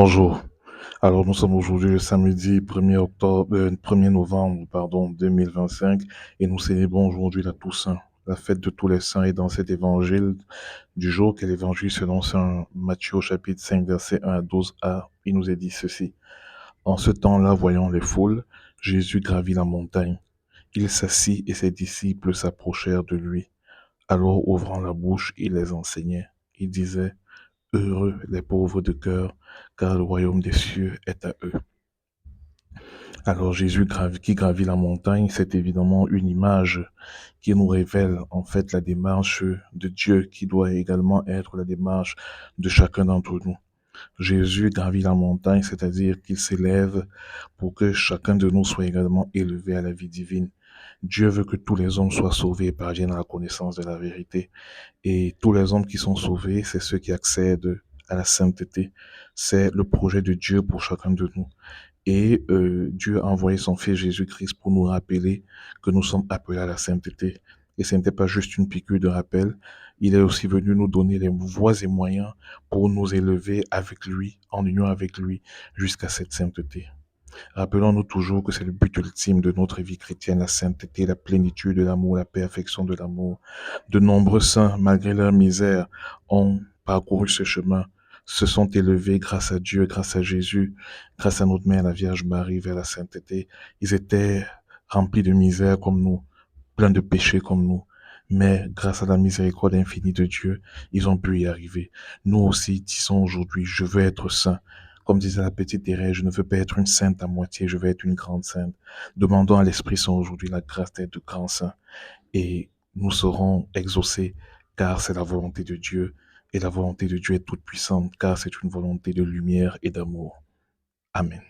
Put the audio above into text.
Bonjour. Alors, nous sommes aujourd'hui le samedi 1er novembre, 2025, et nous célébrons aujourd'hui la Toussaint, la fête de tous les saints. Et dans cet évangile du jour, qu'est l'évangile selon saint Matthieu au chapitre 5, versets 1 à 12a, il nous est dit ceci. En ce temps-là, voyant les foules, Jésus gravit la montagne. Il s'assit et ses disciples s'approchèrent de lui. Alors, ouvrant la bouche, il les enseignait. Il disait, heureux les pauvres de cœur, car le royaume des cieux est à eux. Alors qui gravit la montagne, c'est évidemment une image qui nous révèle en fait la démarche de Dieu qui doit également être la démarche de chacun d'entre nous. Jésus gravit la montagne, c'est-à-dire qu'il s'élève pour que chacun de nous soit également élevé à la vie divine. Dieu veut que tous les hommes soient sauvés et parviennent à la connaissance de la vérité. Et tous les hommes qui sont sauvés, c'est ceux qui accèdent à la sainteté. C'est le projet de Dieu pour chacun de nous. Et Dieu a envoyé son Fils Jésus-Christ pour nous rappeler que nous sommes appelés à la sainteté. Et ce n'était pas juste une piqûre de rappel, il est aussi venu nous donner les voies et moyens pour nous élever avec lui, en union avec lui, jusqu'à cette sainteté. Rappelons-nous toujours que c'est le but ultime de notre vie chrétienne, la sainteté, la plénitude de l'amour, la perfection de l'amour. De nombreux saints, malgré leur misère, ont parcouru ce chemin, se sont élevés grâce à Dieu, grâce à Jésus, grâce à notre mère, la Vierge Marie, vers la sainteté. Ils étaient remplis de misère comme nous, pleins de péchés comme nous. Mais grâce à la miséricorde infinie de Dieu, ils ont pu y arriver. Nous aussi, disons aujourd'hui, je veux être saint. Comme disait la petite Thérèse, je ne veux pas être une sainte à moitié, je veux être une grande sainte. Demandons à l'Esprit Saint aujourd'hui la grâce d'être de grands saints. Et nous serons exaucés, car c'est la volonté de Dieu. Et la volonté de Dieu est toute puissante, car c'est une volonté de lumière et d'amour. Amen.